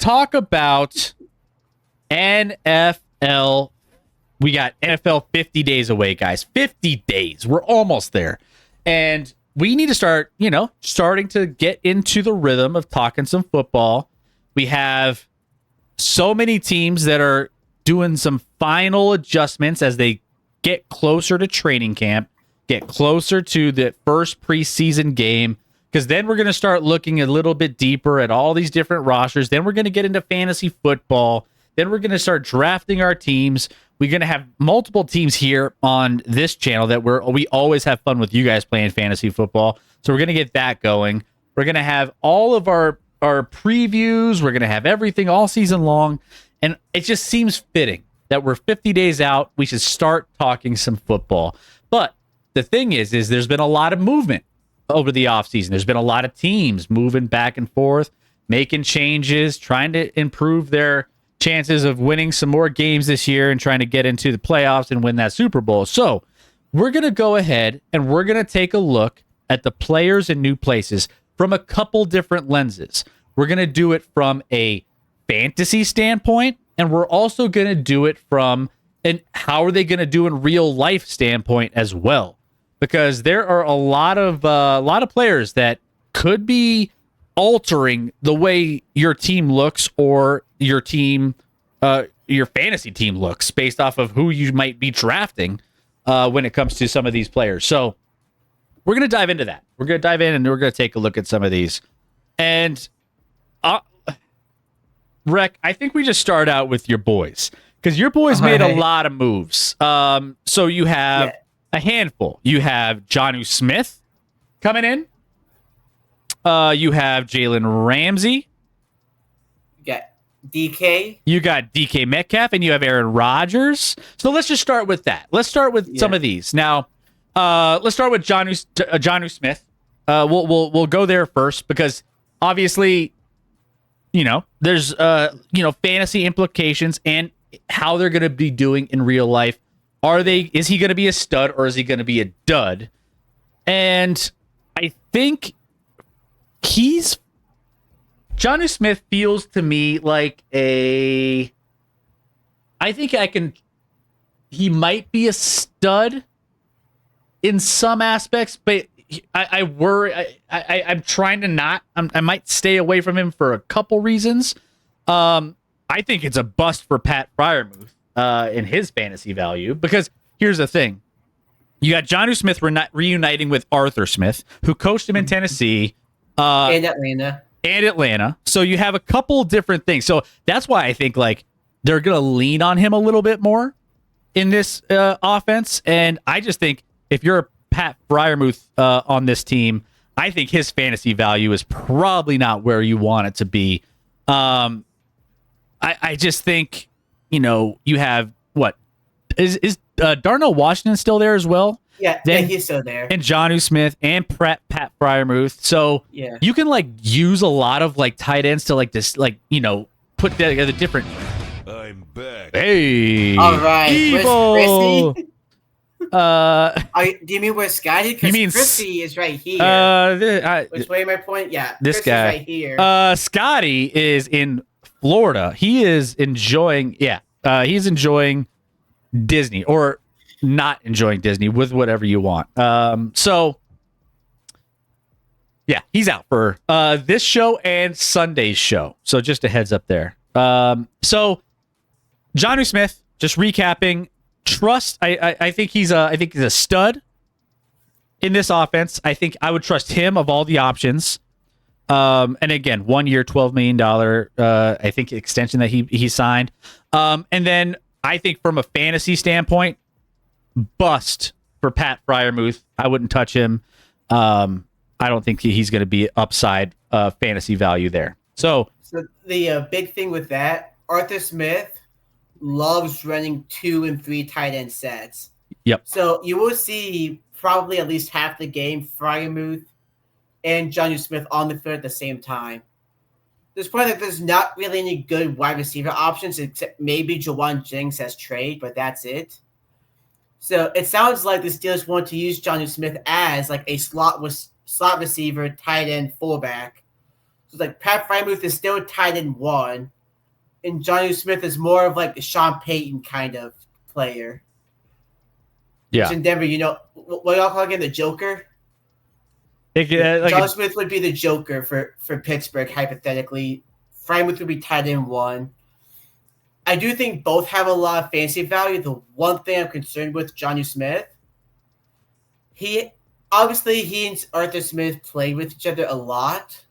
talk about NFL. We got NFL 50 days away, guys. 50 days. We're almost there. And we need to start, starting to get into the rhythm of talking some football. We have so many teams that are doing some final adjustments as they get closer to training camp, get closer to the first preseason game, because then we're going to start looking a little bit deeper at all these different rosters. Then we're going to get into fantasy football. Then we're going to start drafting our teams. We're going to have multiple teams here on this channel that we always have fun with you guys playing fantasy football. So we're going to get that going. We're going to have all of our previews. We're going to have everything all season long. And it just seems fitting that we're 50 days out. We should start talking some football. But the thing is there's been a lot of movement over the offseason. There's been a lot of teams moving back and forth, making changes, trying to improve their chances of winning some more games this year and trying to get into the playoffs and win that Super Bowl. So we're going to go ahead and we're going to take a look at the players in new places from a couple different lenses. We're going to do it from a fantasy standpoint, and we're also going to do it from an how are they going to do in real life standpoint as well, because there are a lot of players that could be altering the way your team looks or your fantasy team looks based off of who you might be drafting when it comes to some of these players. So we're going to dive into that. We're going to dive in and we're going to take a look at some of these. And Rec, I think we just start out with your boys, because your boys made a lot of moves. So you have a handful. You have Jonnu Smith coming in. You have Jalen Ramsey. You got DK. You got DK Metcalf, and you have Aaron Rodgers. So let's just start with that. Let's start with some of these. Now, let's start with Jonnu Smith. We'll go there first, because obviously, there's fantasy implications and how they're going to be doing in real life. Is he going to be a stud or is he going to be a dud? And I think Jonnu Smith feels to me like he might be a stud in some aspects, but I worry. I'm trying to not. I might stay away from him for a couple reasons. I think it's a bust for Pat Freiermuth in his fantasy value, because here's the thing: you got Jonnu Smith reuniting with Arthur Smith, who coached him in Tennessee and Atlanta. So you have a couple different things. So that's why I think they're gonna lean on him a little bit more in this offense. And I just think if you're a Pat Freiermuth on this team, I think his fantasy value is probably not where you want it to be. I just think, you have what is Darnell Washington still there as well? Yeah, he's still there. And Jonnu Smith and Pat Freiermuth. So you can use a lot of tight ends to put together different. I'm back. Hey, all right, Evil. Do you mean where's Scotty? Because Chrissy is right here. Which way my point? Yeah, this guy right here. Scotty is in Florida. He is enjoying. He's enjoying Disney, or not enjoying Disney, with whatever you want. He's out for this show and Sunday's show. So just a heads up there. So Jonnu Smith, just recapping. I think he's a stud in this offense. I think I would trust him of all the options. And again, 1 year, $12 million, I think extension that he signed. And then I think from a fantasy standpoint, bust for Pat Freiermuth. I wouldn't touch him. I don't think he's going to be upside fantasy value there. So the big thing with that, Arthur Smith loves running 2 and 3 tight end sets. Yep. So you will see probably at least half the game Freiermuth and Jonnu Smith on the field at the same time. There's probably there's not really any good wide receiver options except maybe Jawan Jennings as trade, but that's it. So it sounds like the Steelers want to use Jonnu Smith as a slot receiver, tight end, fullback. So it's like Pat Frymuth is still tight end 1, and Johnny Smith is more of like the Sean Payton kind of player. Yeah. Which in Denver, what y'all call again, the Joker? Johnny Smith would be the Joker for Pittsburgh, hypothetically. Frymuth would be tight end 1. I do think both have a lot of fantasy value. The one thing I'm concerned with Johnny Smith, he and Arthur Smith played with each other a lot.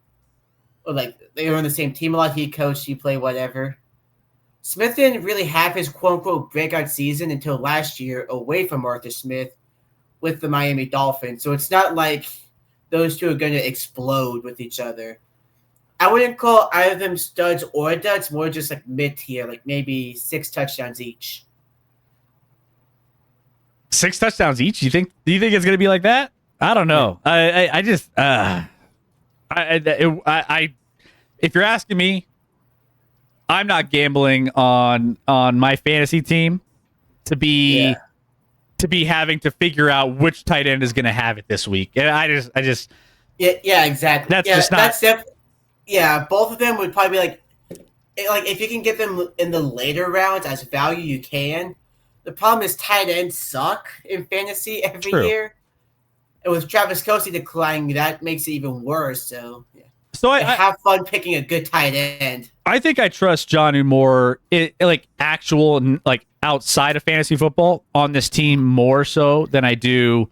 Or like they were on the same team a lot. He coached, he played, whatever. Smith didn't really have his quote-unquote breakout season until last year away from Arthur Smith with the Miami Dolphins. So it's not like those two are going to explode with each other. I wouldn't call either of them studs or duds, more just like mid-tier, like maybe 6 touchdowns each. 6 touchdowns each? Do you think it's going to be like that? I don't know. I just if you're asking me, I'm not gambling on my fantasy team to be having to figure out which tight end is going to have it this week. And I just yeah, exactly. That's just not. Both of them would probably be like if you can get them in the later rounds as value, you can. The problem is tight ends suck in fantasy every year, and with Travis Kelce declining, that makes it even worse. So yeah. So I have fun picking a good tight end. I think I trust Jonnu more, actual outside of fantasy football on this team more so than I do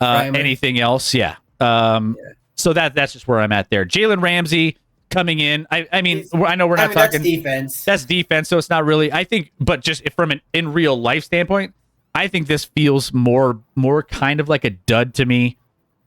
anything else. Yeah. So that's just where I'm at there. Jalen Ramsey coming in. I mean, I know we're not talking that's defense. That's defense, so it's not really. I think, but just from an in real life standpoint, I think this feels more kind of like a dud to me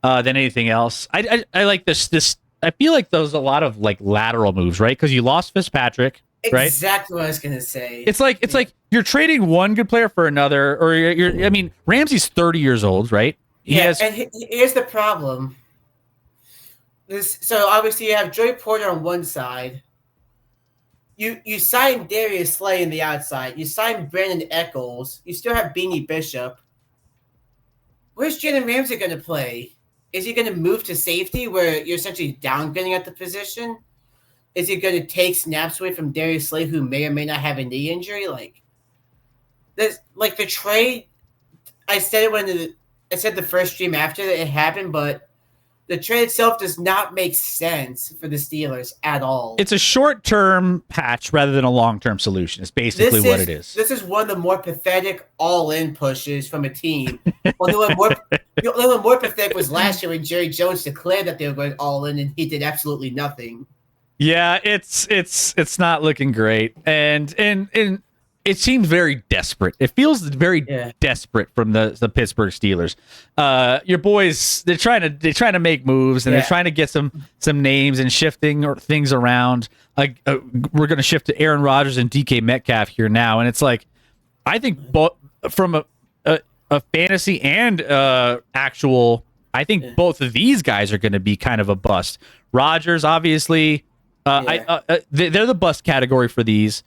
than anything else. I like this. I feel like those a lot of lateral moves, right? Because you lost Fitzpatrick, right? Exactly what I was gonna say. It's like you're trading one good player for another, or you're. I mean, Ramsey's 30 years old, right? And here's the problem. So obviously you have Joey Porter on one side. You sign Darius Slay in the outside. You sign Brandon Echols. You still have Beanie Bishop. Where's Jalen Ramsey going to play? Is he going to move to safety where you're essentially downgrading at the position? Is he going to take snaps away from Darius Slay, who may or may not have a knee injury? The trade. I said it I said the first stream after it happened, but the trade itself does not make sense for the Steelers at all. It's a short-term patch rather than a long-term solution. It's basically what it is. This is one of the more pathetic all-in pushes from a team. The one more pathetic was last year when Jerry Jones declared that they were going all-in, and he did absolutely nothing. Yeah, it's not looking great, and it seems very desperate. It feels very desperate from the Pittsburgh Steelers. Your boys, they're trying to make moves, and they're trying to get some names and shifting things around. We're going to shift to Aaron Rodgers and DK Metcalf here now, and it's like I think both from a fantasy and actual, I think both of these guys are going to be kind of a bust. Rodgers, obviously, they're the bust category for these.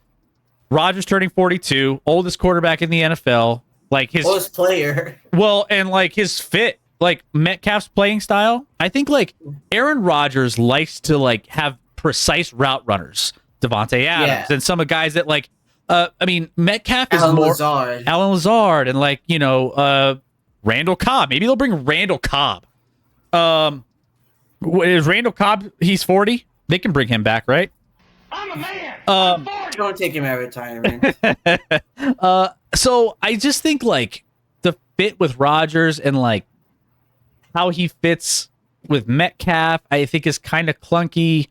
Rodgers turning 42, oldest quarterback in the NFL, his oldest player. Well, and his fit, Metcalf's playing style. I think Aaron Rodgers likes to have precise route runners, Devontae Adams, and some of guys that Metcalf is Alan more Lazard. Alan Lazard, and Randall Cobb. Maybe they'll bring Randall Cobb. Is Randall Cobb? He's 40. They can bring him back, right? I'm a man. Don't take him out of retirement. So I just think the fit with Rodgers and how he fits with Metcalf, I think is kind of clunky.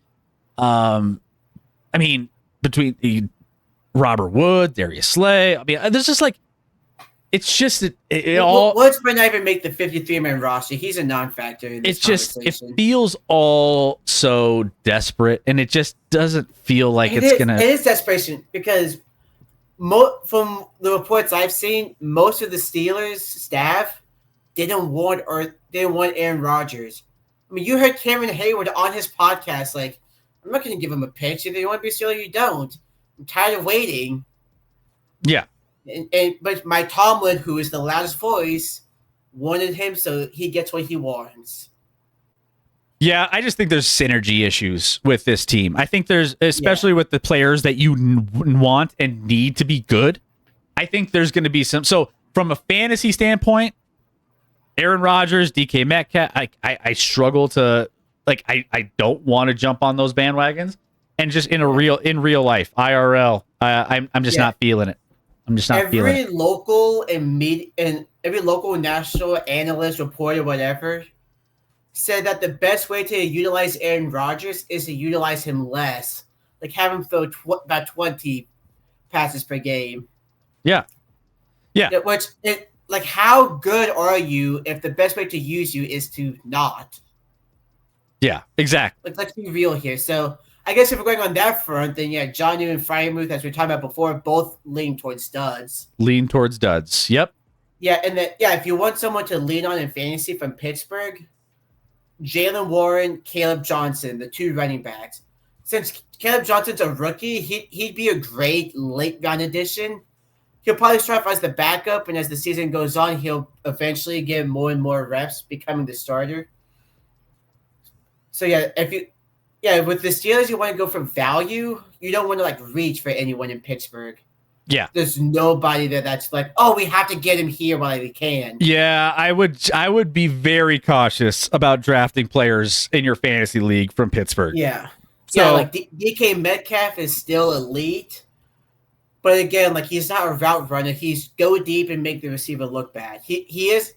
Between Robert Wood, Darius Slay, there's just it's just Woods might not even make the 53-man roster. He's a non-factor in this conversation. It feels all so desperate, and it just doesn't feel like It is desperation because from the reports I've seen, most of the Steelers staff didn't want Aaron Rodgers. You heard Cameron Hayward on his podcast I'm not going to give him a pitch. If you want to be a Steeler, you don't. I'm tired of waiting. Yeah. But Mike Tomlin, who is the loudest voice, wanted him, so he gets what he wants. Yeah, I just think there's synergy issues with this team. I think there's, especially with the players that you want and need to be good. I think there's going to be some. So from a fantasy standpoint, Aaron Rodgers, DK Metcalf, I struggle to I don't want to jump on those bandwagons. And just in real life, IRL, I'm just not feeling it. I'm just not feeling it. Every local and every local national analyst, reporter, whatever, said that the best way to utilize Aaron Rodgers is to utilize him less, like have him throw about 20 passes per game. Yeah. Like, how good are you if the best way to use you is to not? Yeah, exactly. Like, let's be real here. So, I guess if we're going on that front, then yeah, Jonnu and Fryermuth, as we talked about before, both lean towards studs. Lean towards duds. Yep. Yeah, and then if you want someone to lean on in fantasy from Pittsburgh, Jalen Warren, Caleb Johnson, the two running backs. Since Caleb Johnson's a rookie, he'd be a great late round addition. He'll probably start as the backup, and as the season goes on, he'll eventually get more and more reps, becoming the starter. So with the Steelers, you want to go for value. You don't want to reach for anyone in Pittsburgh. Yeah. There's nobody there that's like, oh, we have to get him here while we can. Yeah, I would be very cautious about drafting players in your fantasy league from Pittsburgh. Yeah. So DK Metcalf is still elite. But again, he's not a route runner. He's go deep and make the receiver look bad. He's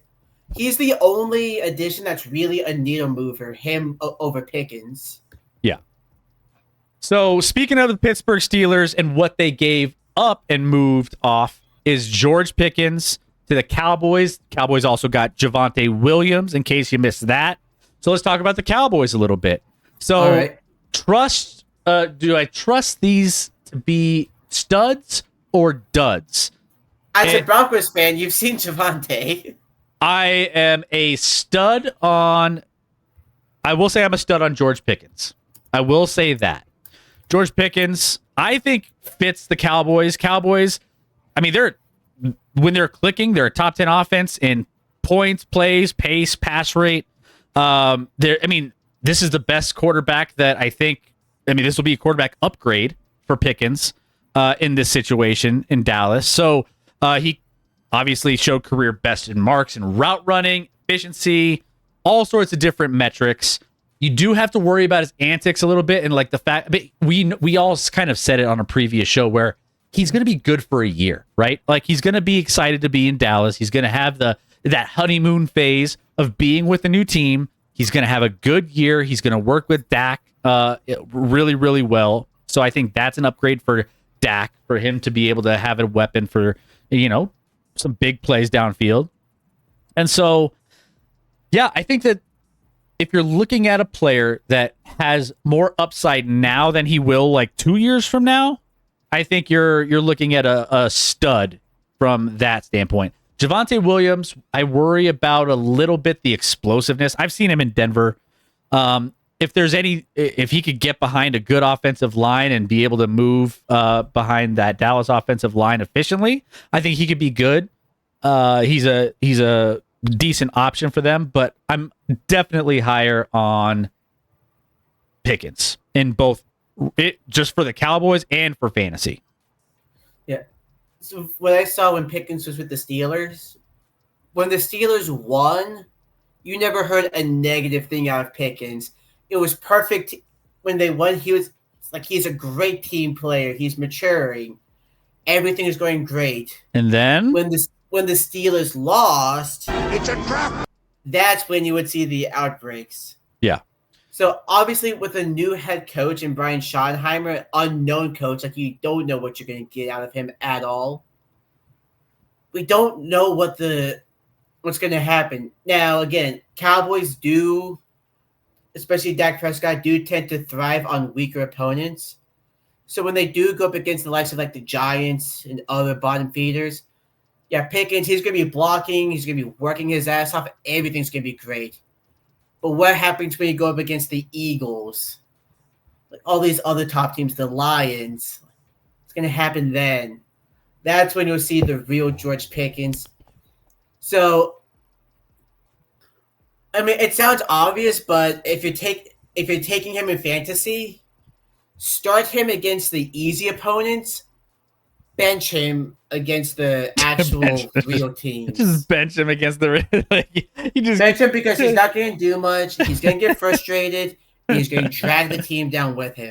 the only addition that's really a needle mover, him over Pickens. Yeah. So speaking of the Pittsburgh Steelers and what they gave up and moved off is George Pickens to the Cowboys. Cowboys also got Javonte Williams, in case you missed that. So let's talk about the Cowboys a little bit. So all right. Do I trust these to be studs or duds? As a Broncos fan, you've seen Javonte. I am a stud on. I will say I'm a stud on George Pickens. I will say that. George Pickens, I think, fits the Cowboys. Cowboys, I mean, when they're clicking, they're a top 10 offense in points, plays, pace, pass rate. This is the best quarterback that I think. I mean, this will be a quarterback upgrade for Pickens in this situation in Dallas. So he obviously showed career best in marks and route running, efficiency, all sorts of different metrics. You do have to worry about his antics a little bit, and the fact we all kind of said it on a previous show where he's going to be good for a year, right? He's going to be excited to be in Dallas. He's going to have that honeymoon phase of being with a new team. He's going to have a good year. He's going to work with Dak really, really well. So I think that's an upgrade for Dak, for him to be able to have a weapon for some big plays downfield. And so, yeah, I think that if you're looking at a player that has more upside now than he will 2 years from now, I think you're looking at a stud from that standpoint. Javonte Williams, I worry about a little bit the explosiveness. I've seen him in Denver. If he could get behind a good offensive line and be able to move behind that Dallas offensive line efficiently, I think he could be good. He's a decent option for them, but I'm definitely higher on Pickens in both just for the Cowboys and for fantasy. Yeah. So what I saw when Pickens was with the Steelers, when the Steelers won, you never heard a negative thing out of Pickens. It was perfect when they won. He's a great team player. He's maturing. Everything is going great. And then when the Steelers lost, It's a trap. That's when you would see the outbreaks. Yeah. So obviously with a new head coach and Brian Schottenheimer, unknown coach, you don't know what you're going to get out of him at all. We don't know what's going to happen. Now, again, Cowboys do, especially Dak Prescott, do tend to thrive on weaker opponents. So when they do go up against the likes of the Giants and other bottom feeders, yeah, Pickens, he's going to be blocking. He's going to be working his ass off. Everything's going to be great. But what happens when you go up against the Eagles? All these other top teams, the Lions. It's going to happen then. That's when you'll see the real George Pickens. So I mean, it sounds obvious, but if you're taking him in fantasy, start him against the easy opponents, bench him against the bench, actual real just teams. bench him against the like, you just Bench him because he's not going to do much. He's going to get frustrated, and he's going to drag the team down with him.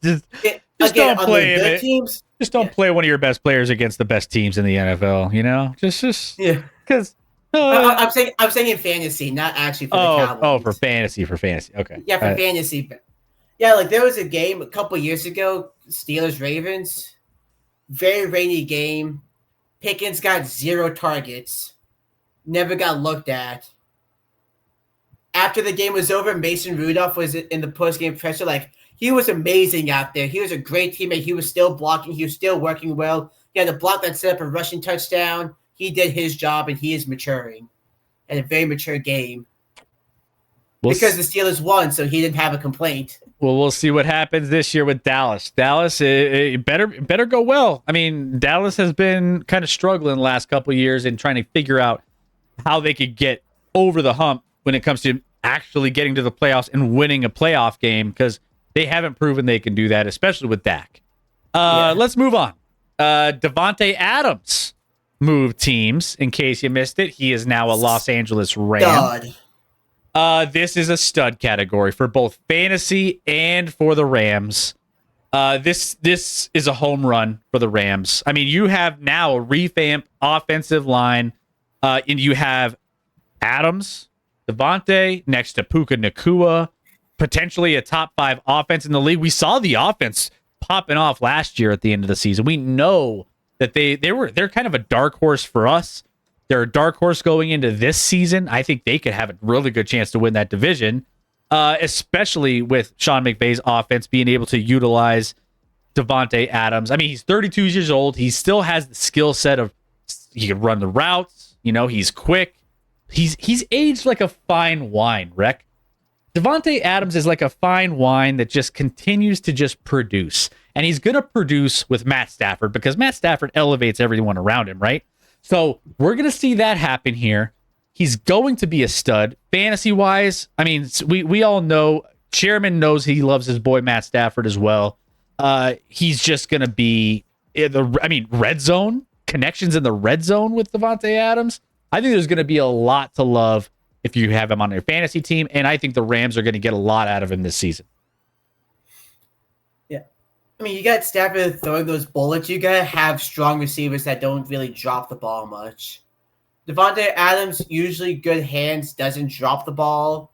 just Again, don't on play the him. good teams, Just don't play one of your best players against the best teams in the NFL. You know, just yeah. because. I'm saying in fantasy, not actually for the Cowboys. For fantasy. Okay. Yeah, for fantasy. Yeah, like there was a game a couple years ago, Steelers Ravens, very rainy game. Pickens got 0 targets, never got looked at. After the game was over, Mason Rudolph was in the post-game presser. Like, he was amazing out there. He was a great teammate. He was still blocking. He was still working well. He had a block that set up a rushing touchdown. He did his job, and he is maturing. And a very mature game. Because the Steelers won, so he didn't have a complaint. Well, we'll see what happens this year with Dallas. Dallas, it better go well. I mean, Dallas has been kind of struggling the last couple of years in trying to figure out how they could get over the hump when it comes to actually getting to the playoffs and winning a playoff game, because they haven't proven they can do that, especially with Dak. Let's move on. Devontae Adams moved teams, in case you missed it. He is now a Los Angeles Ram. This is a stud category for both fantasy and for the Rams. This is a home run for the Rams. I mean, you have now a revamped offensive line, and you have Adams, Devontae, next to Puka Nacua, potentially a top 5 offense in the league. We saw the offense popping off last year at the end of the season. We know that they're kind of a dark horse for us. They're a dark horse going into this season. I think they could have a really good chance to win that division, especially with Sean McVay's offense being able to utilize Devontae Adams. I mean, he's 32 years old. He still has the skill set of he can run the routes. You know, he's quick. He's aged like a fine wine, Rec. Devontae Adams is like a fine wine that just continues to just produce. And he's going to produce with Matt Stafford because Matt Stafford elevates everyone around him, right? So we're going to see that happen here. He's going to be a stud. Fantasy-wise, I mean, we all know, Chairman knows he loves his boy Matt Stafford as well. He's just going to be, red zone, connections in the red zone with Devontae Adams. I think there's going to be a lot to love if you have him on your fantasy team, and I think the Rams are going to get a lot out of him this season. Yeah. I mean, you got Stafford throwing those bullets. You got to have strong receivers that don't really drop the ball much. Devontae Adams, usually good hands, doesn't drop the ball.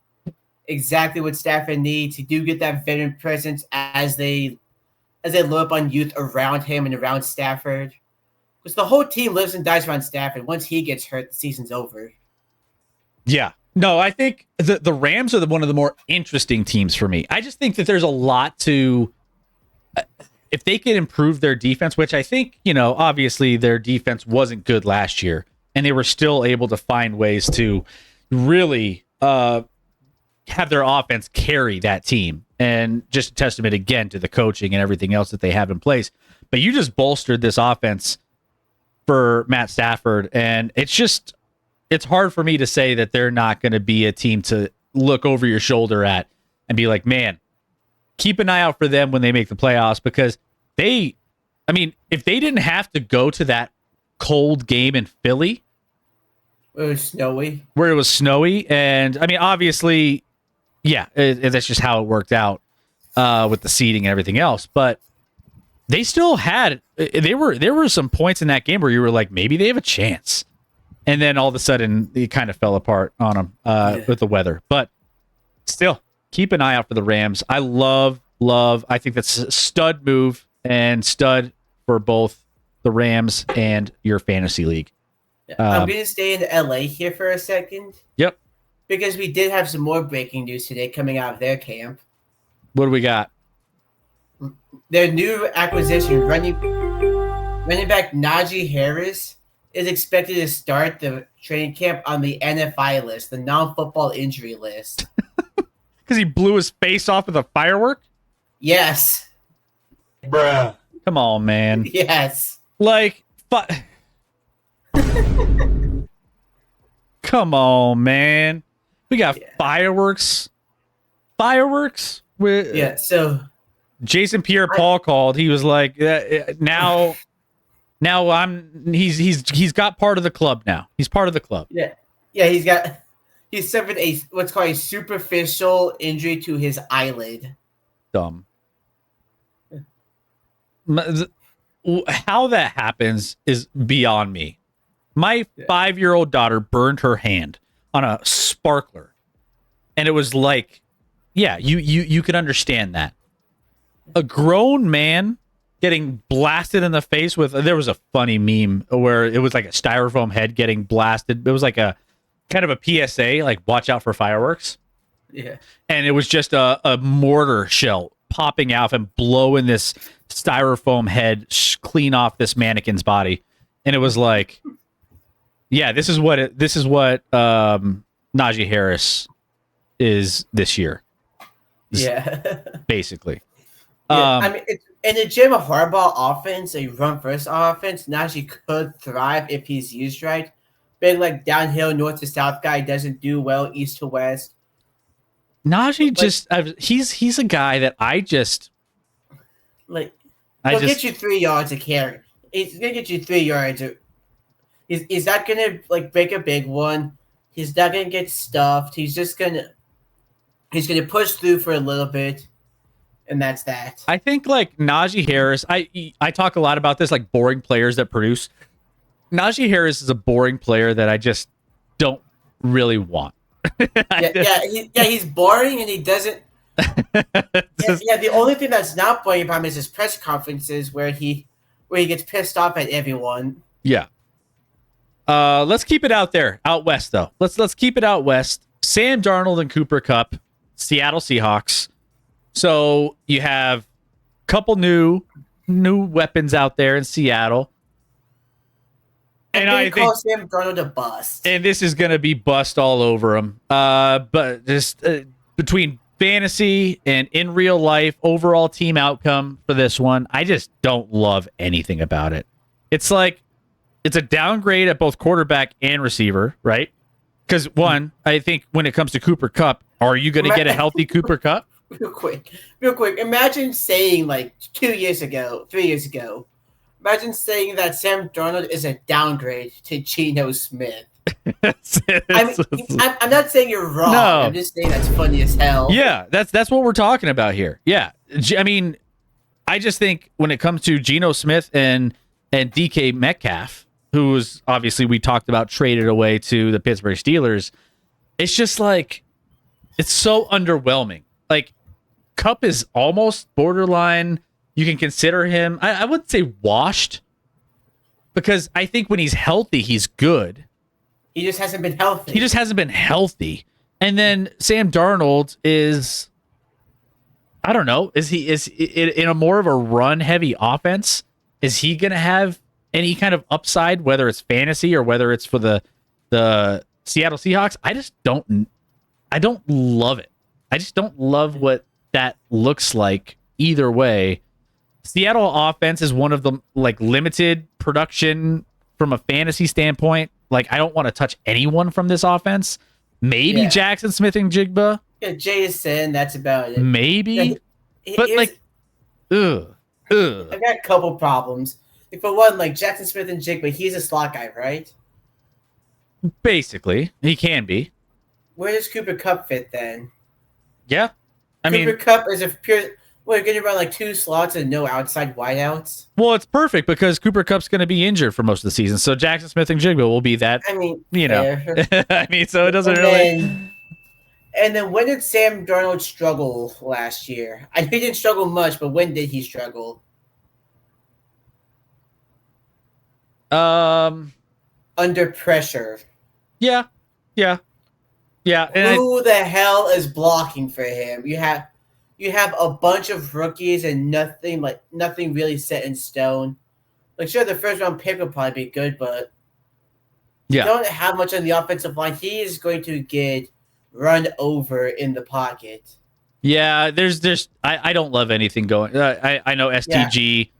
Exactly what Stafford needs. You do get that veteran presence as they load up on youth around him and around Stafford. Because the whole team lives and dies around Stafford. Once he gets hurt, the season's over. Yeah. No, I think the Rams are one of the more interesting teams for me. I just think that there's a lot to... if they can improve their defense, which I think, obviously their defense wasn't good last year, and they were still able to find ways to really have their offense carry that team. And just a testament, again, to the coaching and everything else that they have in place. But you just bolstered this offense for Matt Stafford, and it's hard for me to say that they're not going to be a team to look over your shoulder at and be like, man, keep an eye out for them when they make the playoffs, because if they didn't have to go to that cold game in Philly, where it was snowy, and I mean, obviously, yeah, that's just how it worked out with the seating and everything else, but they still had, there were some points in that game where you were like, maybe they have a chance. And then all of a sudden, it kind of fell apart on them with the weather. But still, keep an eye out for the Rams. I love. I think that's a stud move and stud for both the Rams and your fantasy league. I'm going to stay in LA here for a second. Yep. Because we did have some more breaking news today coming out of their camp. What do we got? Their new acquisition, running back Najee Harris, is expected to start the training camp on the NFI list, the non-football injury list. Because he blew his face off with a firework? Yes. Bruh. Come on, man. Yes. Come on, man. We got Yeah. fireworks with Yeah, so Jason Pierre-Paul called. He was like, now he's got part of the club now. He's part of the club. yeah, he's suffered a what's called a superficial injury to his eyelid. Dumb. How that happens is beyond me. My 5-year-old daughter burned her hand on a sparkler, and it was like, yeah, you can understand that. A grown man getting blasted in the face with, there was a funny meme where it was like a styrofoam head getting blasted. It was like a kind of a PSA, like watch out for fireworks. Yeah. And it was just a mortar shell popping out and blowing this styrofoam head clean off this mannequin's body. And it was like, yeah, this is what Najee Harris is this year. Yeah. Basically. Yeah, I mean, in the Jim Harbaugh offense, a run-first offense, Najee could thrive if he's used right. Being like downhill, north to south guy doesn't do well, east to west. Najee he's a guy that he'll get you 3 yards a carry. He's gonna get you 3 yards. He's not gonna like break a big one. He's not gonna get stuffed. He's gonna push through for a little bit. And that's that. I think like Najee Harris, I talk a lot about this, like boring players that produce. Najee Harris is a boring player that I just don't really want. He's boring and he doesn't. The only thing that's not boring about him is his press conferences where he gets pissed off at everyone. Yeah. Let's keep it out west though. Let's keep it out west. Sam Darnold and Cooper Kupp, Seattle Seahawks. So you have a couple new weapons out there in Seattle. And I think Sam Darnold a bust. And this is going to be bust all over him. But just between fantasy and in real life, overall team outcome for this one, I just don't love anything about it. It's like it's a downgrade at both quarterback and receiver, right? Because one, I think when it comes to Cooper Kupp, are you going to get a healthy Cooper Kupp? Real quick. Imagine saying like 3 years ago, imagine saying that Sam Darnold is a downgrade to Geno Smith. I'm not saying you're wrong. No. I'm just saying that's funny as hell. Yeah, that's what we're talking about here. Yeah, I mean, I just think when it comes to Geno Smith and DK Metcalf, who was obviously we talked about traded away to the Pittsburgh Steelers, it's just like it's so underwhelming. Like Kupp is almost borderline. You can consider him, I wouldn't say washed, because I think when he's healthy, he's good. He just hasn't been healthy. And then Sam Darnold is, I don't know, is he in a more of a run-heavy offense? Is he going to have any kind of upside, whether it's fantasy or whether it's for the Seattle Seahawks? I don't love it. I just don't love what that looks like either way. Seattle offense is one of the like limited production from a fantasy standpoint. Like I don't want to touch anyone from this offense. Maybe Jackson Smith and Jigba. Yeah, Jason, that's about it. Maybe. But like I've got a couple problems. Like for one, like Jackson Smith and Jigba, he's a slot guy, right? Basically. He can be. Where does Cooper Kupp fit then? Yeah. Cooper Kupp is a pure. We're going to run like 2 slots and no outside wideouts. Well, it's perfect because Cooper Kupp's going to be injured for most of the season. So Jackson Smith and Jigba will be that. I mean, I mean, so it doesn't And then when did Sam Darnold struggle last year? He didn't struggle much, but when did he struggle? Under pressure. Yeah. And who the hell is blocking for him? You have a bunch of rookies and nothing really set in stone. Like sure, the first round pick will probably be good, but you don't have much on the offensive line. He is going to get run over in the pocket. Yeah, I don't love anything going. I know SDG. Yeah.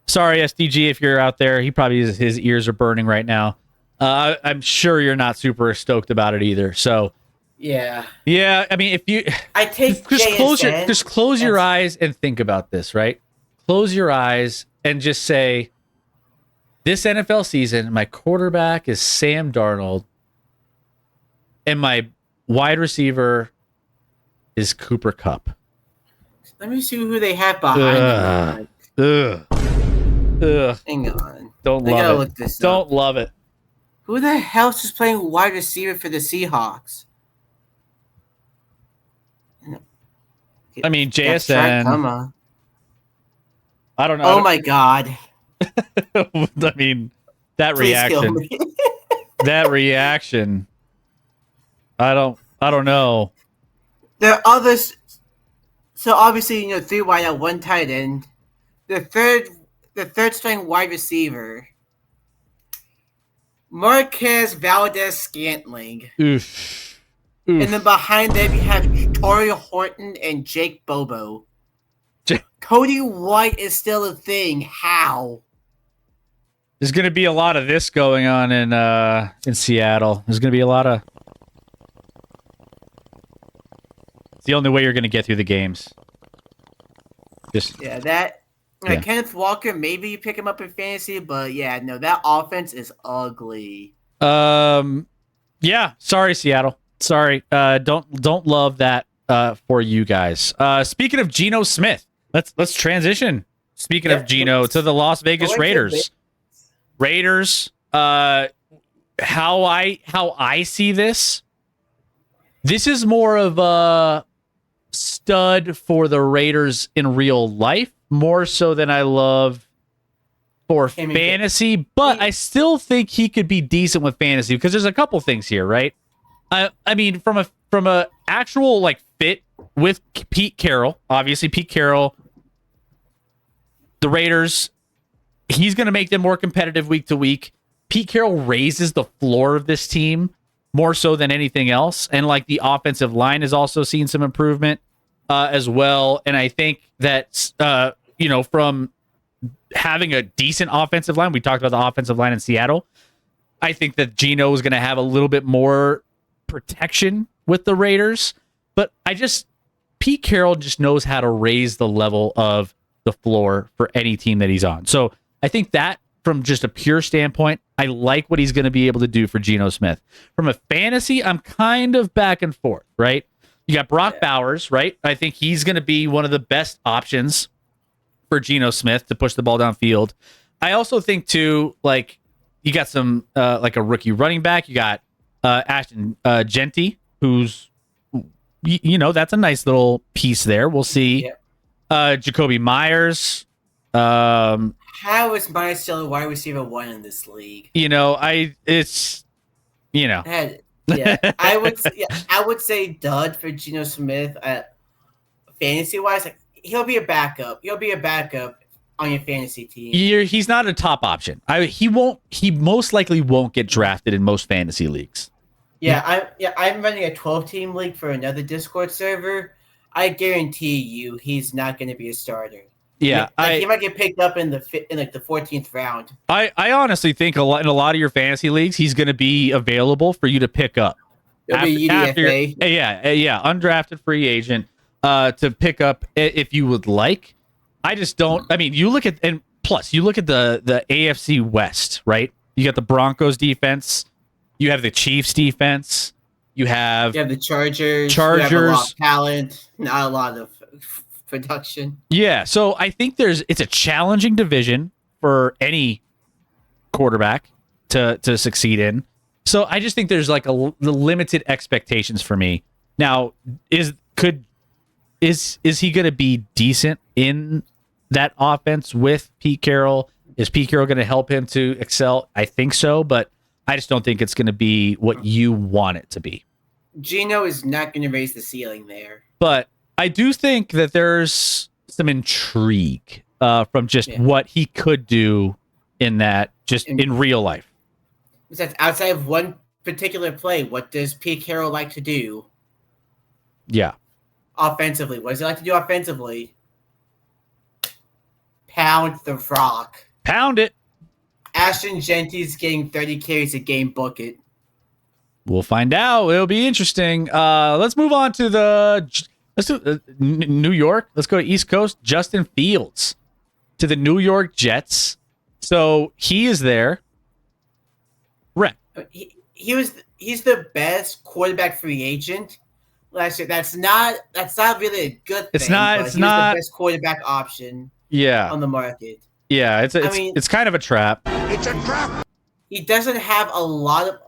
Sorry, SDG, if you're out there. He probably his ears are burning right now. I'm sure you're not super stoked about it either. So Yeah. Yeah, I mean, if you I take just close your eyes and think about this, right? Close your eyes and just say, this NFL season, my quarterback is Sam Darnold, and my wide receiver is Cooper Kupp. Let me see who they have behind them. Ugh. Hang on. Don't I gotta love look it. this Don't up. love it. Who the hell is playing wide receiver for the Seahawks? I mean, That's Track JSN. Tuma. I don't know. Oh my god. I mean, that Please kill reaction. me. That reaction. I don't know. There are others. So obviously, 3 wide out, 1 tight end. The third string wide receiver, Marquez Valdez-Scantling. Oof. And then behind them, you have Torrey Horton and Jake Bobo. Cody White is still a thing. How? There's going to be a lot of this going on in Seattle. There's going to be a lot of. It's the only way you're going to get through the games. Kenneth Walker, maybe you pick him up in fantasy, but that offense is ugly. Yeah. Sorry, Seattle. Sorry. Don't love that for you guys. Speaking of Geno Smith, let's transition. Speaking of Geno, to the Las Vegas Raiders. Raiders. How I see this. This is more of a stud for the Raiders in real life, more so than I love for fantasy. But I still think he could be decent with fantasy because there's a couple things here, right? I mean, from a actual like fit with Pete Carroll, obviously Pete Carroll, the Raiders, he's going to make them more competitive week to week. Pete Carroll raises the floor of this team more so than anything else, and like the offensive line has also seen some improvement as well. And I think that from having a decent offensive line, we talked about the offensive line in Seattle. I think that Geno is going to have a little bit more protection with the Raiders, but Pete Carroll just knows how to raise the level of the floor for any team that he's on. So I think that from just a pure standpoint, I like what he's going to be able to do for Geno Smith. From a fantasy, I'm kind of back and forth, right? You got Brock Bowers, right? I think he's going to be one of the best options for Geno Smith to push the ball downfield. I also think too, like you got some like a rookie running back. You got Ashton Genty, who's that's a nice little piece there. We'll see. Jacoby Myers. How is Myers still a wide receiver 1 in this league? I would say dud for Geno Smith. Fantasy wise, he'll be a backup. He'll be a backup on your fantasy team. He's not a top option. He most likely won't get drafted in most fantasy leagues. I'm running a 12-team league for another Discord server. I guarantee you, he's not going to be a starter. Yeah, he might get picked up in the 14th round. I honestly think in a lot of your fantasy leagues, he's going to be available for you to pick up. It'll be UDFA. Undrafted free agent to pick up if you would like. I just don't. I mean, you look at the AFC West, right? You got the Broncos defense, you have the Chiefs defense, you have the Chargers. You have a lot of talent, not a lot of production. Yeah, so I think it's a challenging division for any quarterback to succeed in. So I just think there's like the limited expectations for me. Now, is he going to be decent in that offense with Pete Carroll? Is Pete Carroll going to help him to excel? I think so, but I just don't think it's going to be what you want it to be. Geno is not going to raise the ceiling there. But I do think that there's some intrigue from just what he could do in real life. Outside of one particular play, what does Pete Carroll like to do? Yeah. Offensively. What does he like to do offensively? Pound the rock. Pound it. Ashton Genty's getting 30 carries a game, book it. We'll find out. It'll be interesting. Let's move on to New York. Let's go to East Coast. Justin Fields to the New York Jets. So he is there. Rick. He's the best quarterback free agent last year. That's not really a good thing. It's not. But it's he not was the best quarterback option. Yeah. On the market. Yeah. It's kind of a trap. It's a trap. He doesn't have a lot of.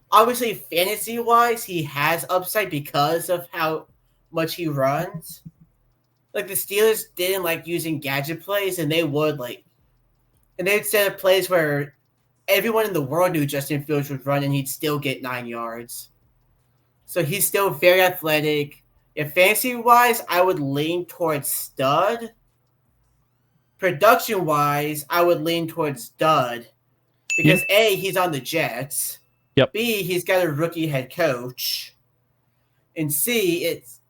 Obviously, fantasy-wise, he has upside because of how much he runs. Like, the Steelers didn't like using gadget plays, and they would, like... And they'd set up plays where everyone in the world knew Justin Fields would run, and he'd still get 9 yards. So he's still very athletic. If fantasy-wise, I would lean towards stud. Production-wise, I would lean towards dud. Because, A, he's on the Jets... Yep. B, he's got a rookie head coach. And C, it's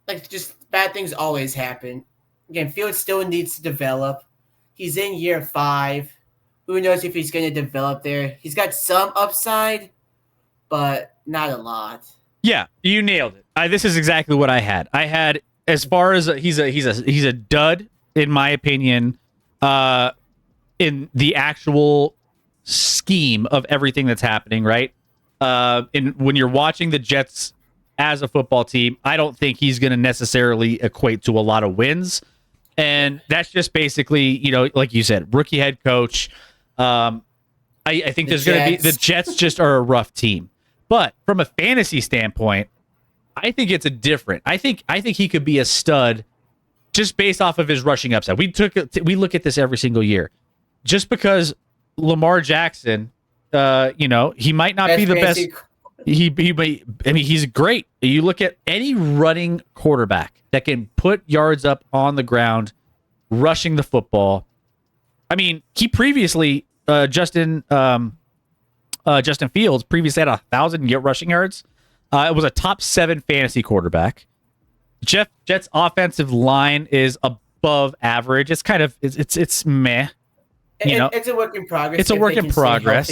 like just bad things always happen. Again, Fields still needs to develop. He's in year 5. Who knows if he's going to develop there? He's got some upside, but not a lot. Yeah, you nailed it. This is exactly what I had. I had, as far as he's a dud in my opinion, in the actual scheme of everything that's happening, right? When you're watching the Jets as a football team, I don't think he's going to necessarily equate to a lot of wins. And that's just basically, like you said, rookie head coach. I think there's going to be, the Jets just are a rough team. But from a fantasy standpoint, I think it's a different. I think he could be a stud just based off of his rushing upside. We look at this every single year. Just because Lamar Jackson, he might not be the best. He's great. You look at any running quarterback that can put yards up on the ground, rushing the football. I mean, he previously, Justin Fields previously had 1,000 rushing yards. It was a top 7 fantasy quarterback. Jets offensive line is above average. It's kind of it's meh. It's a work in progress. It's a work in progress.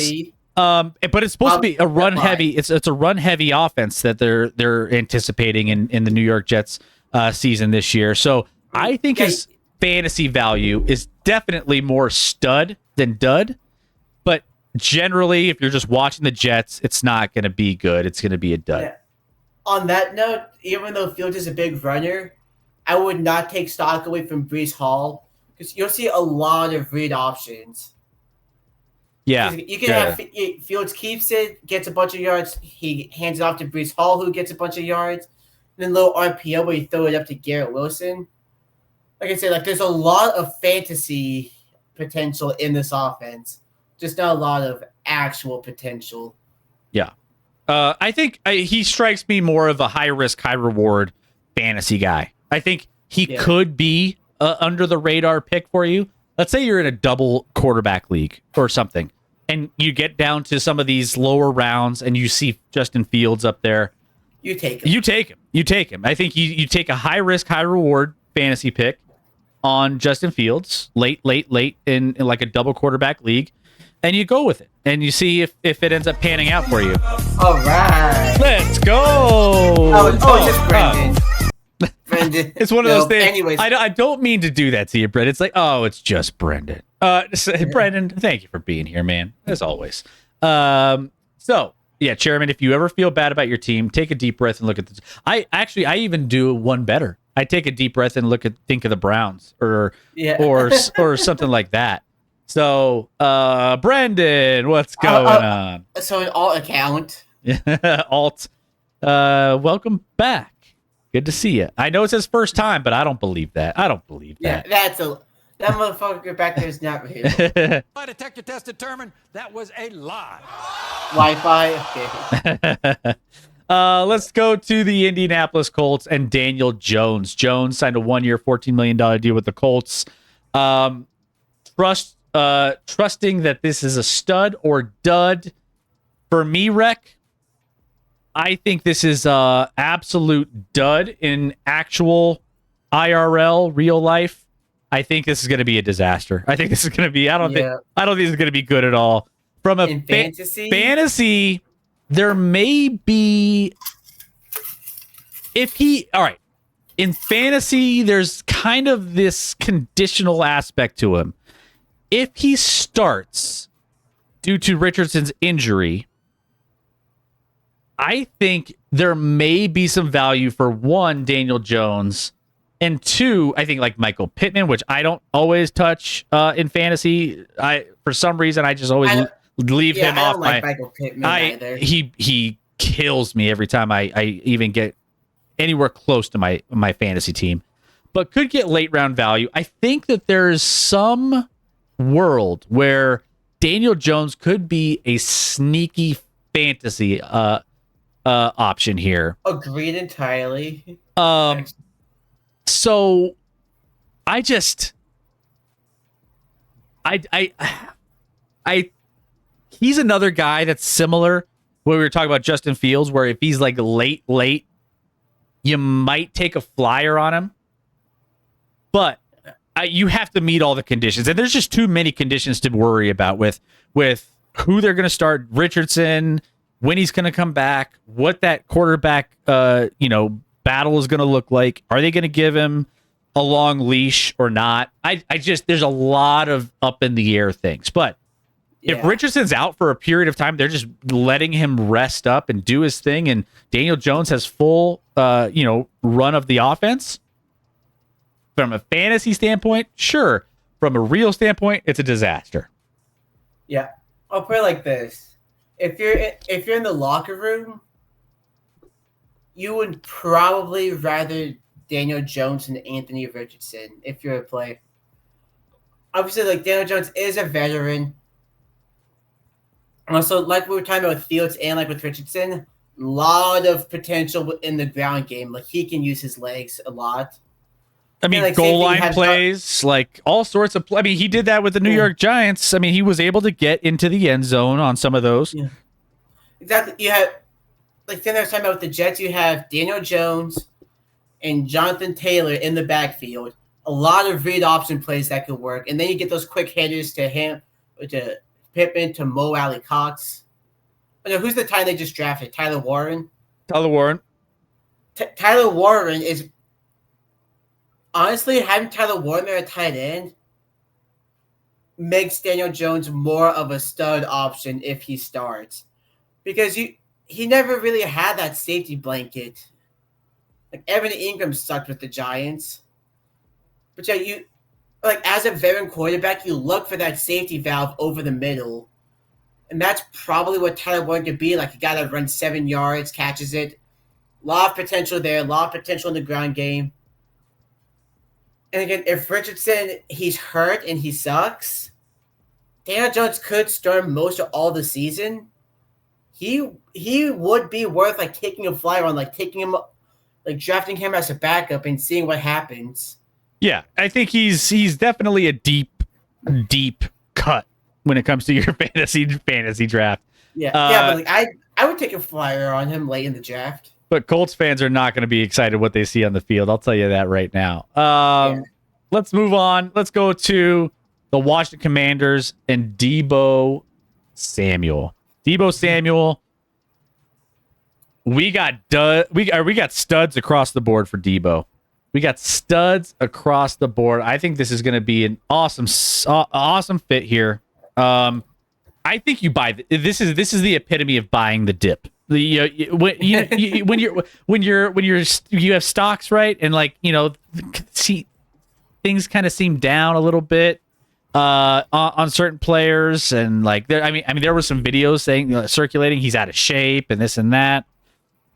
But it's supposed to be a run heavy. It's a run heavy offense that they're anticipating in the New York Jets season this year. So I think his fantasy value is definitely more stud than dud. But generally, if you're just watching the Jets, it's not going to be good. It's going to be a dud. Yeah. On that note, even though Fields is a big runner, I would not take stock away from Breece Hall. Because you'll see a lot of read options. Yeah. You can have Fields keeps it, gets a bunch of yards. He hands it off to Breece Hall, who gets a bunch of yards. And then little RPO where you throw it up to Garrett Wilson. Like I said, there's a lot of fantasy potential in this offense. Just not a lot of actual potential. Yeah. I think he strikes me more of a high risk, high reward fantasy guy. I think he could be under the radar pick for you. Let's say you're in a double quarterback league or something, and you get down to some of these lower rounds and you see Justin Fields up there. You take him. You take him. I think you take a high risk, high reward fantasy pick on Justin Fields late in like a double quarterback league, and you go with it and you see if it ends up panning out for you. All right. Let's go. Oh, just Brendan. Brendan. It's one of those things. Anyways. I don't mean to do that to you, Brett. It's like, oh, it's just Brendan. Brendan, thank you for being here, man, as always. So, yeah, Chairman, if you ever feel bad about your team, take a deep breath and look at this. I even do one better. I take a deep breath and think of the Browns or something like that. So, Brendan, what's going on? So an alt account. Alt. Welcome back. Good to see you. I know it's his first time, but I don't believe that. Yeah, that motherfucker back there is not real. My detector test determined that was a lie. Wi-Fi. Okay. Let's go to the Indianapolis Colts and Daniel Jones. Jones signed a 1-year, $14 million deal with the Colts. Trusting that this is a stud or dud. For me, Rec, I think this is a absolute dud in actual IRL, real life. I think this is going to be a disaster. I think this is going to be. I don't think it's going to be good at all. From a fantasy, there may be all right, in fantasy, there's kind of this conditional aspect to him. If he starts due to Richardson's injury, I think there may be some value for one, Daniel Jones, and two, I think like Michael Pittman, which I don't always touch in fantasy. For some reason, I just always leave him off Michael Pittman either. He kills me every time I even get anywhere close to my fantasy team, but could get late round value. I think that there's some world where Daniel Jones could be a sneaky fantasy option here. Agreed entirely. So I he's another guy that's similar when we were talking about Justin Fields, where if he's like late, you might take a flyer on him, but you have to meet all the conditions, and there's just too many conditions to worry about with who they're going to start, Richardson, when he's going to come back, what that quarterback battle is going to look like. Are they going to give him a long leash or not? I just there's a lot of up in the air things, but if Richardson's out for a period of time, they're just letting him rest up and do his thing, and Daniel Jones has full run of the offense. From a fantasy standpoint, sure. From a real standpoint, it's a disaster. Yeah. I'll put it like this. If you're in the locker room, you would probably rather Daniel Jones than Anthony Richardson if you're a player. Obviously, like, Daniel Jones is a veteran. Also, like we were talking about with Fields and like with Richardson, a lot of potential in the ground game. Like, he can use his legs a lot. I mean, like, goal line plays, like all sorts of. I mean, he did that with the New York Giants. I mean, he was able to get into the end zone on some of those. Yeah. Exactly. You have, like, then I was talking about with the Jets, you have Daniel Jones and Jonathan Taylor in the backfield. A lot of read option plays that could work, and then you get those quick hitters to him, to Pittman, to Mo Alley Cox. Who's the tight they just drafted? Tyler Warren. Tyler Warren is. Honestly, having Tyler Warren there at tight end makes Daniel Jones more of a stud option if he starts. Because he never really had that safety blanket. Like, Evan Ingram sucked with the Giants. But yeah, you, like, as a veteran quarterback, you look for that safety valve over the middle. And that's probably what Tyler Warren could be. Like, a guy that runs 7 yards, catches it. A lot of potential there, a lot of potential in the ground game. And again, if Richardson, he's hurt and he sucks, Daniel Jones could start most of all the season. He would be worth, like, taking a flyer on, like, taking him, like, drafting him as a backup and seeing what happens. Yeah, I think he's definitely a deep cut when it comes to your fantasy draft. Yeah, but like, I would take a flyer on him late in the draft. But Colts fans are not going to be excited what they see on the field. I'll tell you that right now. Let's move on. Let's go to the Washington Commanders and Deebo Samuel. We got studs across the board for Deebo. We got studs across the board. I think this is going to be an awesome fit here. I think you buy this is the epitome of buying the dip. When you have stocks, right, and like, see things kind of seem down a little bit on certain players, and like there, I mean there were some videos saying circulating he's out of shape and this and that.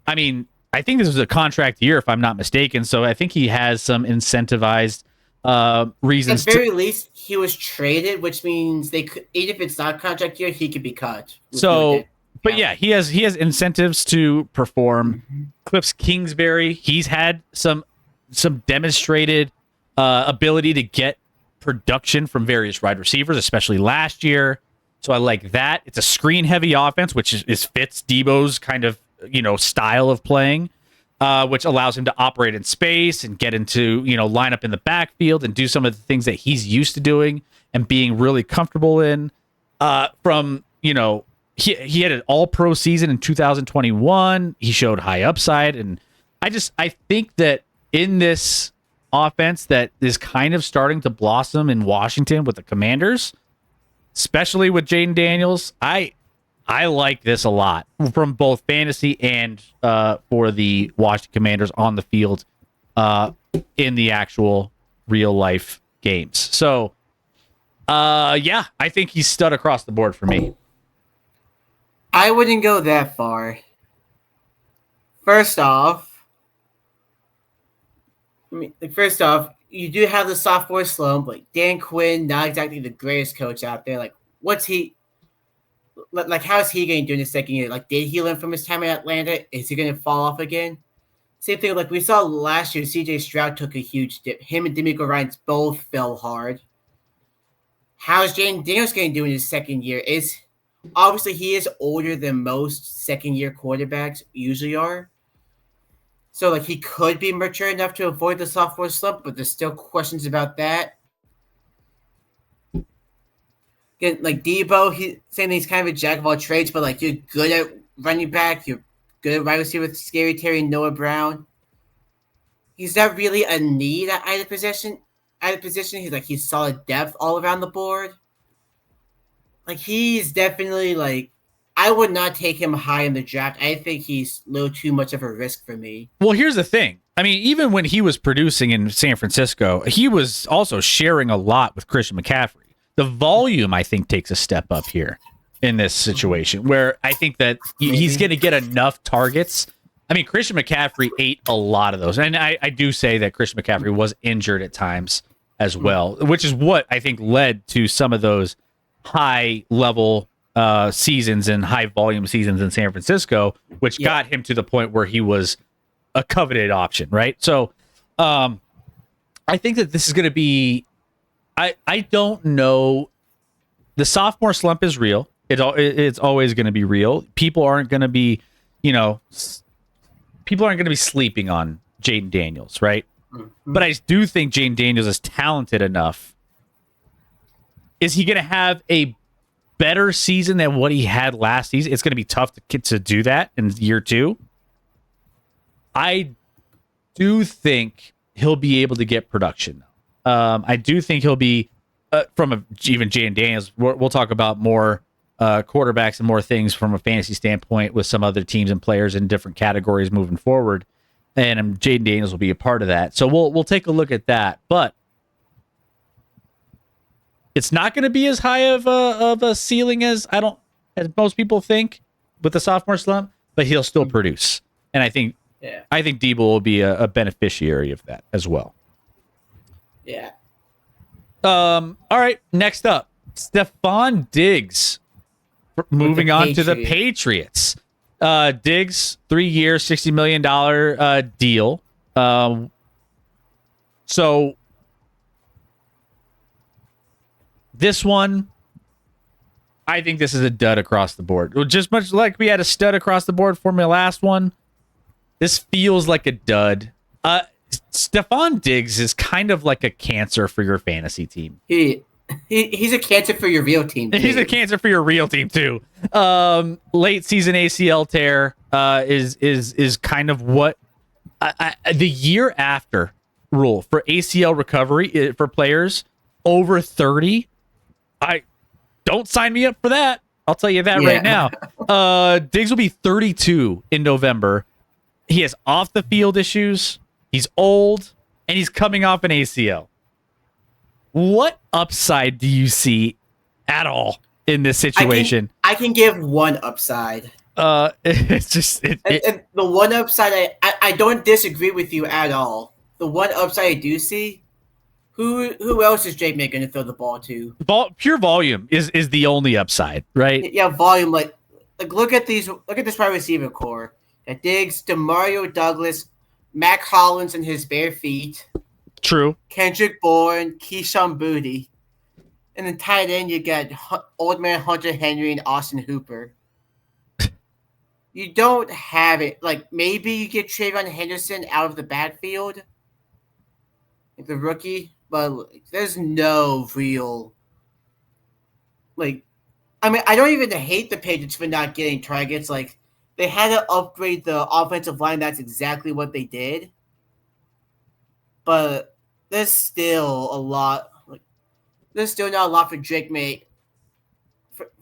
I mean, I think this was a contract year if I'm not mistaken, so I think he has some incentivized reasons. At the very least, he was traded, which means they could, even if it's not contract year, he could be cut. So. But yeah, he has incentives to perform. Mm-hmm. Cliff Kingsbury, he's had some demonstrated ability to get production from various wide receivers, especially last year. So I like that. It's a screen heavy offense, which is fits Deebo's kind of style of playing, which allows him to operate in space and get into line up in the backfield and do some of the things that he's used to doing and being really comfortable in. From he had an all-pro season in 2021. He showed high upside, and I think that in this offense that is kind of starting to blossom in Washington with the Commanders, especially with Jaden Daniels, I like this a lot from both fantasy and for the Washington Commanders on the field in the actual real life games. So, yeah, I think he's stud across the board for me. I wouldn't go that far. First off, you do have the sophomore slump. Like Dan Quinn, not exactly the greatest coach out there. Like, what's he? Like, how's he going to do in his second year? Like, did he learn from his time in Atlanta? Is he going to fall off again? Same thing. Like we saw last year, C.J. Stroud took a huge dip. Him and D'Amico Ryans both fell hard. How's Jaden Daniels going to do in his second year? Obviously he is older than most second-year quarterbacks usually are. So, like, he could be mature enough to avoid the sophomore slump, but there's still questions about that. Again, like, Debo, saying he's kind of a jack of all trades, but, like, you're good at running back. You're good at wide receiver with Scary Terry and Noah Brown. He's not really a need at either position. He's solid depth all around the board. Like, he's definitely, like, I would not take him high in the draft. I think he's a little too much of a risk for me. Well, here's the thing. I mean, even when he was producing in San Francisco, he was also sharing a lot with Christian McCaffrey. The volume, I think, takes a step up here in this situation where I think that he's going to get enough targets. I mean, Christian McCaffrey ate a lot of those. And I do say that Christian McCaffrey was injured at times as well, which is what I think led to some of those high-level seasons and high-volume seasons in San Francisco, which got him to the point where he was a coveted option, right? So I think that this is going to be I don't know. The sophomore slump is real. It's always going to be real. People aren't going to be, sleeping on Jaden Daniels, right? Mm-hmm. But I do think Jaden Daniels is talented enough. Is he going to have a better season than what he had last season? It's going to be tough to do that in year two. I do think he'll be able to get production. I do think he'll be even Jaden Daniels. We'll talk about more quarterbacks and more things from a fantasy standpoint with some other teams and players in different categories moving forward. And Jaden Daniels will be a part of that. So we'll take a look at that. But it's not going to be as high of a ceiling as most people think with the sophomore slump, but he'll still produce. And I think Debo will be a beneficiary of that as well. Yeah. All right. Next up, Stephon Diggs. Moving on to the Patriots. Diggs, 3 years, $60 million deal. So this one, I think this is a dud across the board. Just much like we had a stud across the board for my last one, this feels like a dud. Stephon Diggs is kind of like a cancer for your fantasy team. He's a cancer for your real team, too. He's a cancer for your real team, too. Late season ACL tear is kind of what the year after rule for ACL recovery for players over 30. I don't sign me up for that. I'll tell you that right now. Diggs will be 32 in November. He has off the field issues. He's old, and he's coming off an ACL. What upside do you see at all in this situation? I can give one upside. It's just and the one upside I don't disagree with you at all. The one upside I do see, who else is Drake May going to throw the ball to? Pure volume is the only upside, right? Yeah, volume. Like look at this wide receiver core. Diggs, Demario Douglas, Mac Hollins and his bare feet. True. Kendrick Bourne, Keyshawn Booty. And then tight end, you get old man Hunter Henry and Austin Hooper. You don't have it. Like, maybe you get Trayvon Henderson out of the backfield, like the rookie, but there's no real, like, I mean, I don't even hate the Patriots for not getting targets. Like, they had to upgrade the offensive line. That's exactly what they did. But there's still a lot. Like, there's still not a lot for Drake May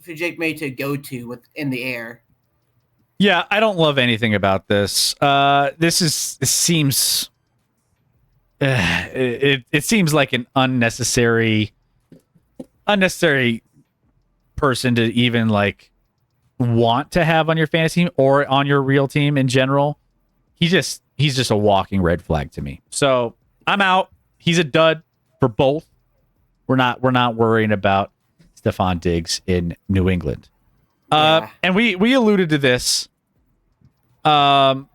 to go to with in the air. Yeah, I don't love anything about this. This seems it seems like an unnecessary person to even like want to have on your fantasy team or on your real team in general. He's just a walking red flag to me. So I'm out. He's a dud for both. We're not worrying about Stephon Diggs in New England. And we alluded to this. And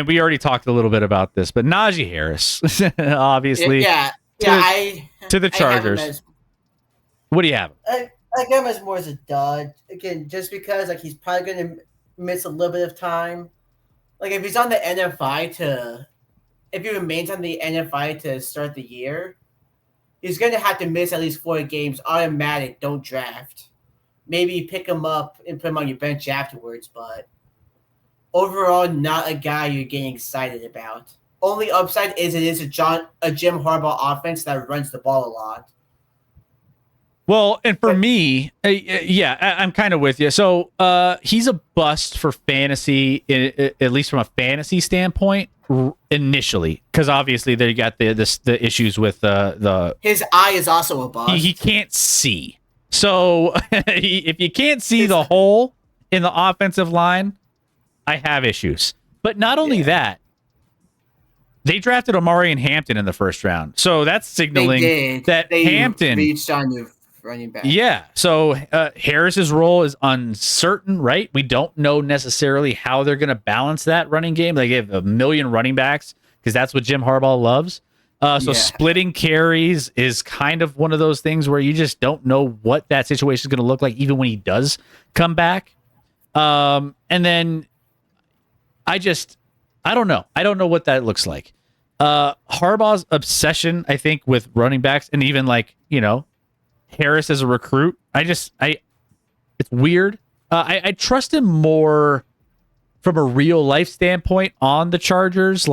we already talked a little bit about this, but Najee Harris, obviously, to the Chargers. What do you have? I got him as more as a dud. Again, just because like he's probably going to miss a little bit of time. Like if he's on the if he remains on the NFI to start the year, he's going to have to miss at least 4 games. Automatic, don't draft. Maybe pick him up and put him on your bench afterwards, but overall, not a guy you're getting excited about. Only upside is it is a Jim Harbaugh offense that runs the ball a lot. Well, and for me, I'm kind of with you. So he's a bust for fantasy, at least from a fantasy standpoint, initially, because obviously they got the issues with the. His eye is also a bust. He can't see. So if you can't see the hole in the offensive line, I have issues. But not only that, they drafted Amari and Hampton in the first round. So that's signaling that Hampton reached on your running back. Yeah. So Harris's role is uncertain, right? We don't know necessarily how they're going to balance that running game. They gave a million running backs because that's what Jim Harbaugh loves. Splitting carries is kind of one of those things where you just don't know what that situation is going to look like, even when he does come back. And then I don't know. I don't know what that looks like. Harbaugh's obsession, I think, with running backs and even Harris as a recruit. It's weird. I trust him more from a real life standpoint on the Chargers,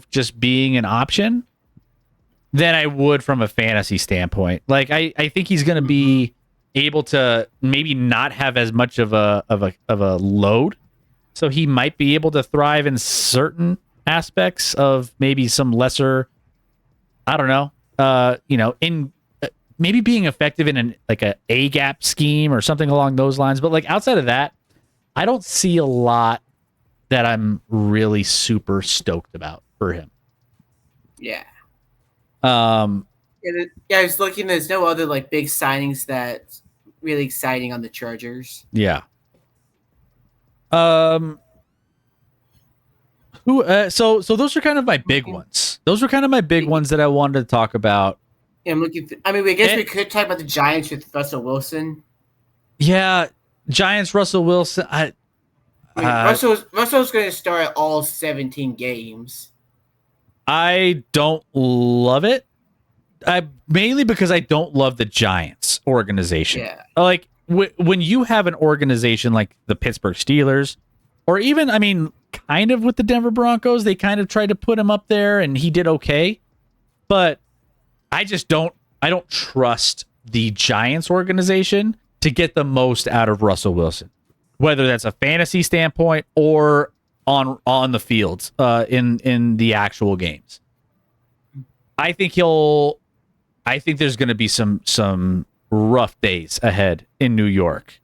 just being an option, than I would from a fantasy standpoint. I think he's going to be able to maybe not have as much of a load. So he might be able to thrive in certain aspects of maybe some lesser, I don't know, in maybe being effective in a A-gap scheme or something along those lines. But outside of that, I don't see a lot that I'm really super stoked about for him. Yeah. I was looking. There's no other big signings that's really exciting on the Chargers. Yeah. So those are kind of my big ones. Those were kind of my big ones that I wanted to talk about. Yeah, I'm looking. We could talk about the Giants with Russell Wilson. Yeah, Giants, Russell Wilson. Russell's going to start all 17 games. I don't love it. Mainly because I don't love the Giants organization. Yeah. When you have an organization like the Pittsburgh Steelers, or even, kind of with the Denver Broncos, they kind of tried to put him up there and he did okay. But I don't trust the Giants organization to get the most out of Russell Wilson, whether that's a fantasy standpoint or on the fields, in the actual games. I think there's going to be some rough days ahead in New York.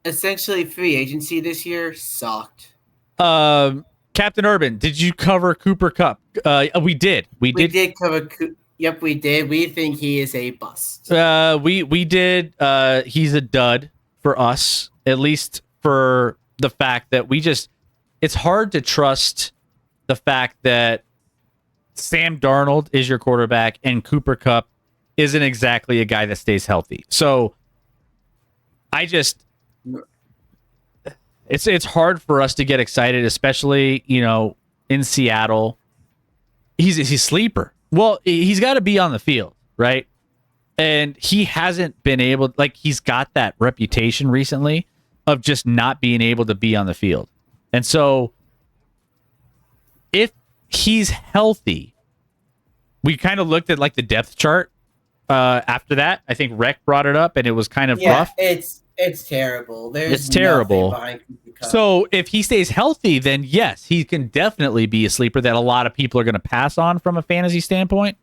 Essentially, free agency this year sucked. Captain Urban, did you cover Cooper Kupp? We did. We did cover. Yep, we did. We think he is a bust. We did. He's a dud for us, at least for the fact that it's hard to trust the fact that Sam Darnold is your quarterback and Cooper Kupp isn't exactly a guy that stays healthy. So it's hard for us to get excited, especially, in Seattle. He's a sleeper. Well, he's got to be on the field, right? And he hasn't been able, like, he's got that reputation recently of just not being able to be on the field. And so if he's healthy, we kind of looked at like the depth chart after that. I think Rec brought it up and it was kind of rough. It's terrible. There's It's terrible. nothing behind Cooper Kupp. So if he stays healthy, then yes, he can definitely be a sleeper that a lot of people are going to pass on from a fantasy standpoint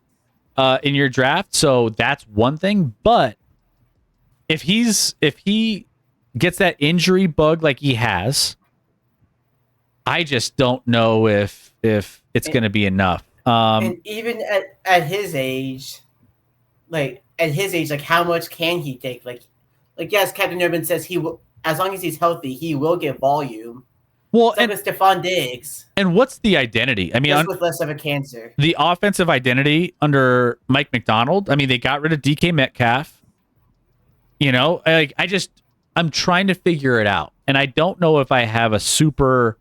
in your draft. So that's one thing. But if he gets that injury bug like he has, I just don't know if it's going to be enough. And even at his age, like how much can he take? Like yes, Captain Urban says he will, as long as he's healthy, he will get volume. Well, so with Stephon Diggs. And what's the identity? I mean, just with less of a cancer. The offensive identity under Mike McDonald. I mean, they got rid of DK Metcalf. You know, I'm trying to figure it out, and I don't know if I have a super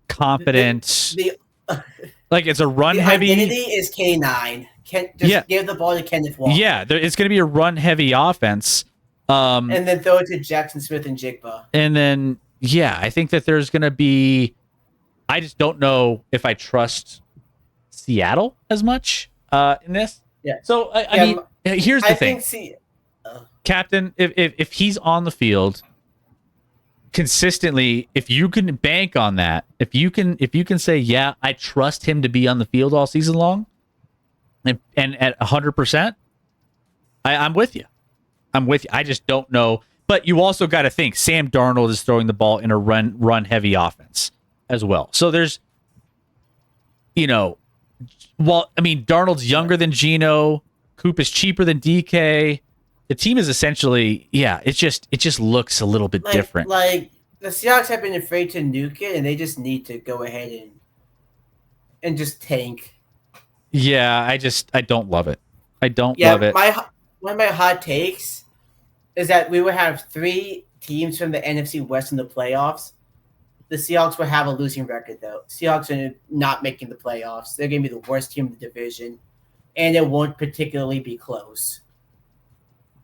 confident. Like it's a run heavy. The identity is K9. Give the ball to Kenneth Walker. Yeah, it's going to be a run heavy offense. And then throw it to Jackson Smith and Jigba. And then, I think that there's going to be. I just don't know if I trust Seattle as much in this. Yeah. So I mean, here's the thing, Captain. If he's on the field consistently, if you can bank on that, if you can say, yeah, I trust him to be on the field all season long, and at 100%, I'm with you. I just don't know. But you also got to think Sam Darnold is throwing the ball in a run heavy offense as well. So there's, Darnold's younger than Geno. Coop is cheaper than DK. The team is essentially, it just looks a little bit different. Like the Seahawks have been afraid to nuke it, and they just need to go ahead and just tank. Yeah, I don't love it. I don't love it. One of my hot takes is that we would have 3 teams from the NFC West in the playoffs. The Seahawks will have a losing record, though. Seahawks are not making the playoffs. They're going to be the worst team in the division, and it won't particularly be close.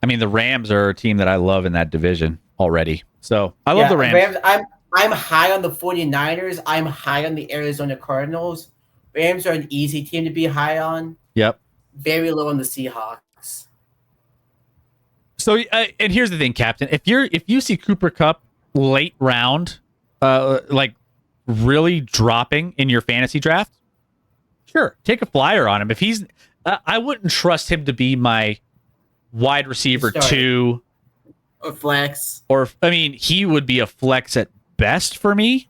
I mean, the Rams are a team that I love in that division already. So I love the Rams. I'm high on the 49ers. I'm high on the Arizona Cardinals. Rams are an easy team to be high on. Yep. Very low on the Seahawks. So, and here's the thing, Captain. If you see Cooper Kupp late round, like really dropping in your fantasy draft, sure, take a flyer on him. If he's, I wouldn't trust him to be my wide receiver 2 or flex. Or he would be a flex at best for me.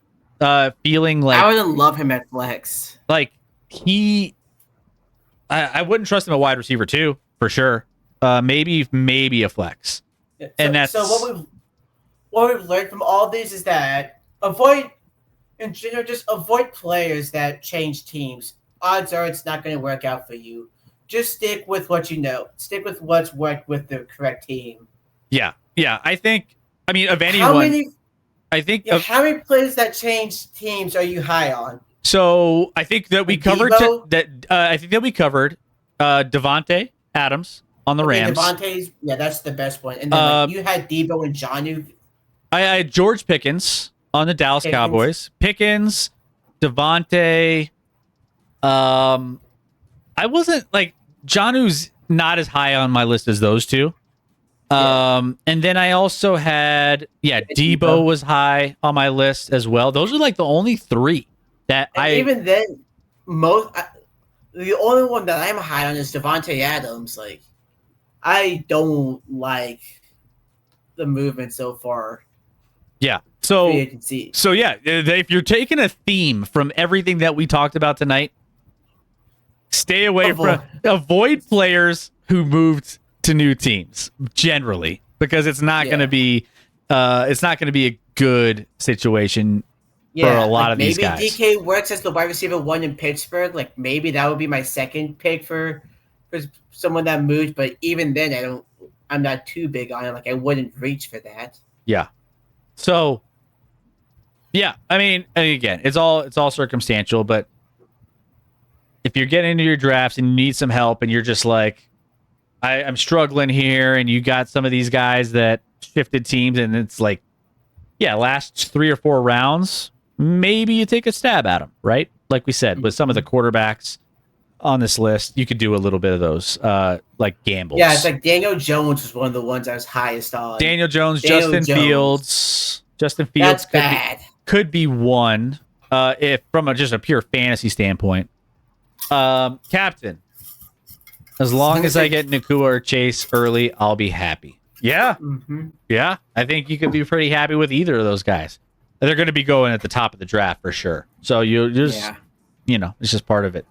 Feeling like I wouldn't love him at flex. Like I wouldn't trust him at wide receiver 2 for sure. Maybe a flex. And that's so what we've learned from all these is that avoid players that change teams. Odds are it's not going to work out for you. Just stick with what you know. Stick with what's worked with the correct team. Yeah. I think. Of anyone. How many players that change teams are you high on? So I think that we covered Devontae Adams on the Rams. Devontae's, that's the best one. And then you had Debo and Jonnu. I had George Pickens on the Dallas Cowboys. Pickens, Devontae. I wasn't Jonnu's not as high on my list as those two. And then I also had Debo was high on my list as well. Those are the only 3 that even then the only one that I'm high on is Devontae Adams. I don't like the movement so far. Yeah. So if you're taking a theme from everything that we talked about tonight, stay away avoid players who moved to new teams generally, because it's not going to be a good situation for a lot of these guys. Maybe DK works as the wide receiver 1 in Pittsburgh. Maybe that would be my second pick for someone that moved, but even then I'm not too big on it. I wouldn't reach for that. Yeah. So again, it's all circumstantial, but if you're getting into your drafts and you need some help and you're just I'm struggling here, and you got some of these guys that shifted teams, and it's like, yeah, last 3 or 4 rounds, maybe you take a stab at them, right? Like we said, with some of the quarterbacks on this list, you could do a little bit of those, like gambles. Yeah, it's like Daniel Jones was one of the ones I was highest on. Daniel Jones, Justin Fields. Justin Fields That's could be one, if from just a pure fantasy standpoint. Captain, as long as I get Nakua or Chase early, I'll be happy. Yeah. Mm-hmm. Yeah. I think you could be pretty happy with either of those guys. They're going to be going at the top of the draft for sure. So you just, it's just part of it.